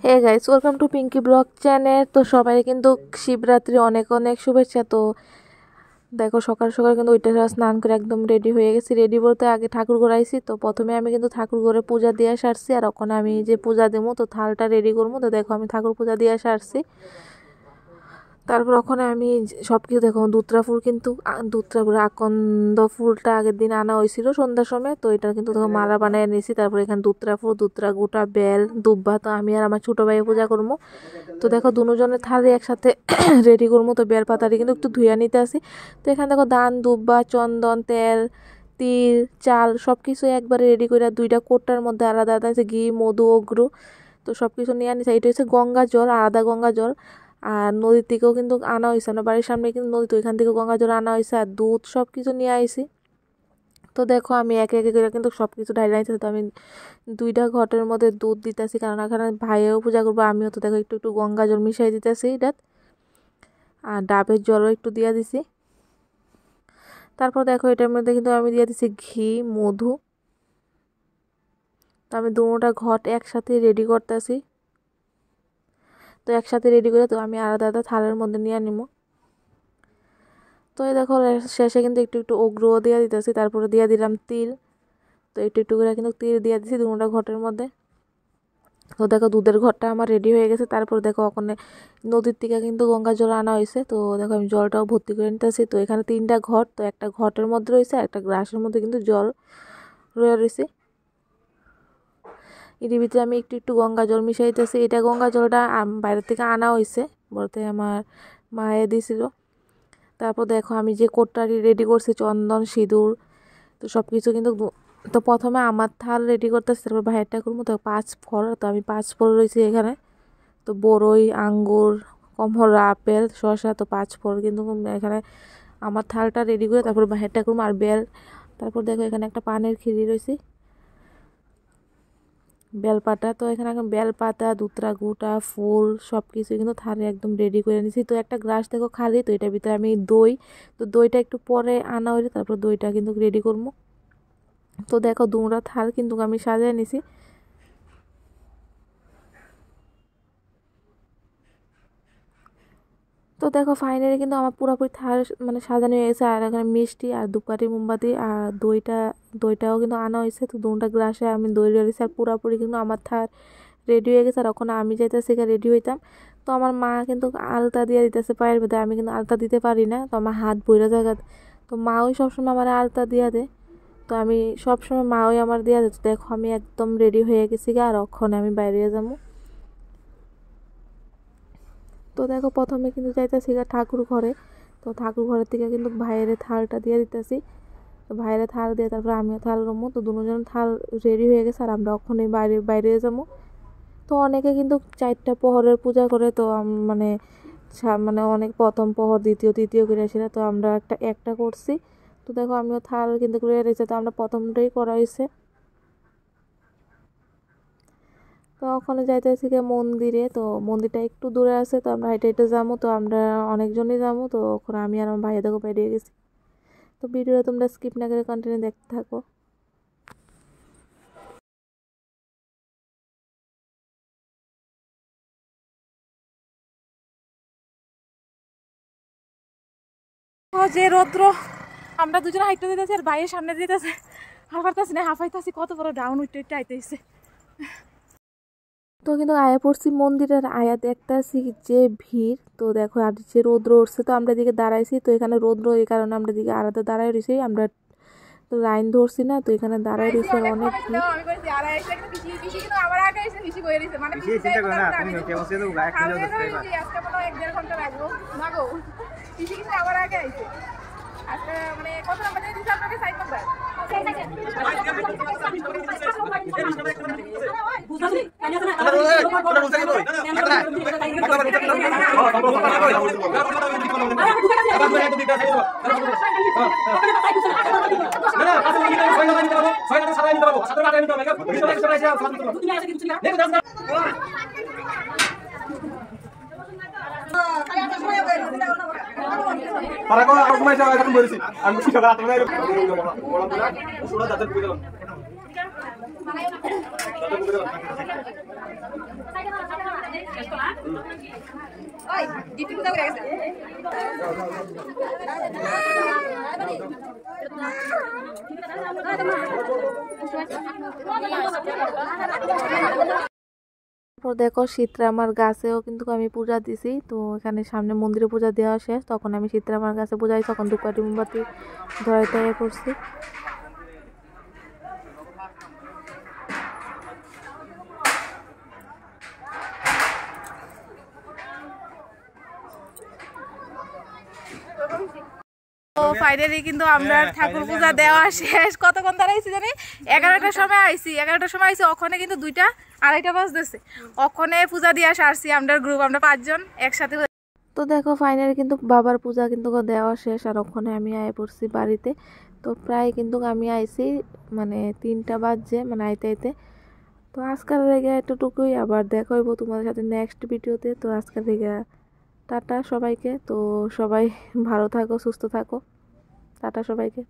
Hey guys, welcome to Pinki blog channel. তো সবাই কিন্তু শিবরাত্রি অনেক অনেক শুভেচ্ছা। তো দেখো সকাল সকাল কিন্তু ওইটা স্নান করে একদম রেডি হয়ে গেছি। রেডি বলতে আগে ঠাকুর ঘর আইছি। তো প্রথমে আমি কিন্তু ঠাকুর ঘরে পূজা দিয়ে সারছি, আর ওখানে আমি যে পূজা দেবো তো থালটা রেডি করবো। তো দেখো আমি ঠাকুর পূজা দিয়ে সারছি। তারপর ওখানে আমি সব কিছু দেখো দুত্রা ফুল, কিন্তু দুত্রা ফুল আকন্দ ফুলটা আগের দিন আনা হয়েছিল সন্ধ্যার সময়। তো এটা কিন্তু দেখো মালা বানিয়ে নিয়েছি। তারপর এখানে দুত্রা ফুল, দুত্রা গোটা, বেল, দুব্বা। তো আমি আর আমার ছোটো ভাইয়ে পূজা করবো। তো দেখো দুজনের থালি একসাথে রেডি করবো। তো বেল পাতাটি কিন্তু একটু ধুইয়া নিতে আসি। তো এখানে দেখো দান, দুব্বা, চন্দন, তেল, তিল, চাল সব কিছু একবারে রেডি করে দুইটা কোটার মধ্যে আলাদা আলাদা আছে ঘি, মধু, অগ্রু। তো সব কিছু নিয়ে আনিছে। এটা হচ্ছে গঙ্গা জল, আলাদা গঙ্গা জল। আর নদীর থেকেও কিন্তু আনা হয়েছে, আমার বাড়ির সামনে কিন্তু নদী, তো এখান থেকে গঙ্গা জল আনা হয়েছে। আর দুধ সব কিছু নিয়ে আইছি। তো দেখো আমি একে একে করে কিন্তু সব কিছু ঢাইলা নিতেছি। তো আমি দুইটা ঘটের মধ্যে দুধ দিতেছি, কারণ এখানে ভাইয়েও পূজা করবো, আমিও। তো দেখো একটু একটু গঙ্গা জল মিশাই দিতেছি এটাত, আর ডাবের জলও একটু দিয়ে দিছি। তারপর দেখো এটার মধ্যে কিন্তু আমি দিয়ে দিছি ঘি, মধু। তো আমি দুটা ঘট একসাথে রেডি করতেছি। তো একসাথে রেডি করে তো আমি আলাদা আলাদা থালের মধ্যে নিয়ে নিব। তো এই দেখো শেষে কিন্তু একটু একটু অগ্রও দিয়ে দিতেছি। তারপরে দিয়ে দিলাম তিল। তো একটু একটু করে কিন্তু তিল দিয়ে দিছি দুটা ঘটের মধ্যে। তো দেখো দুধের ঘরটা আমার রেডি হয়ে গেছে। তারপর দেখো ওখানে নদীর থেকে কিন্তু গঙ্গা জল আনা হয়েছে। তো দেখো আমি জলটাও ভর্তি করে নিতেছি। তো এখানে তিনটা ঘট, তো একটা ঘটের মধ্যে রয়েছে, আর একটা গ্লাসের মধ্যে কিন্তু জল রয়ে রয়েছে। এর ভিতরে আমি একটু একটু গঙ্গা জল মিশাইতেছি। এটা গঙ্গা জলটা বাইরে থেকে আনা হয়েছে, বলতে আমার মায়ে দিছিল। তারপর দেখো আমি যে কোটটারি রেডি করছি, চন্দন, সিঁদুর, তো সব কিছু কিন্তু। তো প্রথমে আমার থাল রেডি করতেছি, তারপর ভাইয়েরটা করবো। তো 5 ফল, তো আমি 5 ফল রয়েছি এখানে। তো বড়ই, আঙ্গুর, কমলা, আপেল, শসা, তো 5 ফল কিন্তু এখানে আমার থালটা রেডি করে তারপর ভাইয়েরটা করবো। আর বেল, তারপর দেখো এখানে একটা পানের খিরি রয়েছে, বেলপাতা। তো এখানে এখন বেলপাতা, দুত্রা গোটা, ফুল সব কিছু কিন্তু থালে একদম রেডি করে নিয়েছি। তো একটা গ্লাস দেখো খালি, তো এটার ভিতরে আমি দই, তো দইটা একটু পরে আনা হইলে তারপর দইটা কিন্তু রেডি করবো। তো দেখো দুটা থাল কিন্তু আমি সাজিয়ে নিছি। তো দেখো ফাইনালি কিন্তু আমার পুরোপুরি থাল মানে সাজানো হয়ে গেছে। আর এখানে মিষ্টি আর ধূপকাঠি, মোমবাতি আর দইটাও কিন্তু আনা হয়েছে। তো দুটা গ্লাসে আমি দই রয়েছে, আর পুরোপুরি কিন্তু আমার থাল রেডি হয়ে গেছে। আর ওখানে আমি যাইতেছি রেডি হইতাম। তো আমার মা কিন্তু আলতা দিয়ে দিতেছে পায়ের মধ্যে, আমি কিন্তু আলতা দিতে পারি না, তো আমার হাত বইরা জায়গা। তো মাও সবসময় আমার আলতা দিয়ে দেয়। তো আমি সবসময় মাও আমার দিয়ে দেয়। দেখো আমি একদম রেডি হয়ে গেছি, আর ওখানে আমি বাইরে যাবো। তো দেখো প্রথমে কিন্তু যাইতেছি ঠাকুর ঘরে। তো ঠাকুর ঘরের থেকে কিন্তু ভাইয়ের থালটা দিয়ে দিতেছি। তো ভাইয়ের থাল দিয়ে তারপর আমিও থাল রমো। তো দুজন থাল রেডি হয়ে গেছে, আর আমরা ওখানে বাইরে বাইরে যাবো। তো অনেকে কিন্তু 4টা প্রহরের পূজা করে। তো মানে মানে অনেক প্রথম প্রহর, দ্বিতীয়, তৃতীয় করে আসে। তো আমরা একটা করছি। তো দেখো আমিও থাল কিন্তু করে রয়েছে। তো আমরা প্রথমটাই করা হয়েছে। তো ওখানে যাইতেছি মন্দিরে। তো মন্দিরটা একটু দূরে আছে, তো আমরা হেঁটে হেঁটে যাবো। তো আমরা অনেকজনই যাবো। তো ওখানে আমি আর আমার ভাইয়া দেখো বেরিয়ে গেছি। তো ভিডিওটা তোমরা স্কিপ না করে কন্টিনিউ দেখতে থাকো। ও যে রৌদ্র, আমরা দুজনে হাইটে দিতেছি, আর ভাইয়ের সামনে দিতেছে। হাঁপাইতেছি না, হাঁপাইতেছি, কত বড় ডাউন উঠতে উঠতে আইতেছে। তো কিন্তু আয়া পড়ছি মন্দিরের, আয়া দেখতেছি যে ভিড়। তো দেখো আর যে রৌদ্র উঠছে, তো আমরা এদিকে দাঁড়াইছি। তো এখানে রৌদ্র, এই কারণে আমরা দিকে আলাদা দাঁড়াই রয়েছি। আমরা তো লাইন ধরছি না, তো এখানে দাঁড়াই রয়েছে আর অনেক ভিড়। para kau aku main sama aku bersih. Aku sih kalau aku main, orang bilang, sudah datang ke dalam. তারপর দেখো শীতরামার গাছেও কিন্তু আমি পূজা দিছি। তো এখানে সামনে মন্দিরে পূজা দেওয়া শেষ, তখন আমি শীতরামার গাছে পূজাই, তখন ধূপকাঠি মোমবাতি ধরাইতে করছি। তো ফাইনালি কিন্তু আমরা ঠাকুর পূজা দেওয়া শেষ। কতক্ষণ দাঁড়াইছি জানি, 11টার সময় আইছি। 11টার সময় আইছি, ওখানে কিন্তু 2টা 2:30 বাজতেছে। ওখানে পূজা দিয়ে আসছি আমরা গ্রুপ, আমরা 5 জন একসাথে। তো দেখো ফাইনালি কিন্তু বাবার পূজা কিন্তু দেওয়া শেষ, আর ওখানে আমি আয় পড়ছি বাড়িতে। তো প্রায় কিন্তু আমি আইছি মানে 3টা বাজছে মানে আইতে আইতে। তো আজকের লেগে এতটুকুই, আবার দেখা হইব তোমাদের সাথে নেক্সট ভিডিওতে। তো আজকের লেগে টাটা সবাইকে। তো সবাই ভালো থাকো, সুস্থ থাকো, টাটা সবাইকে।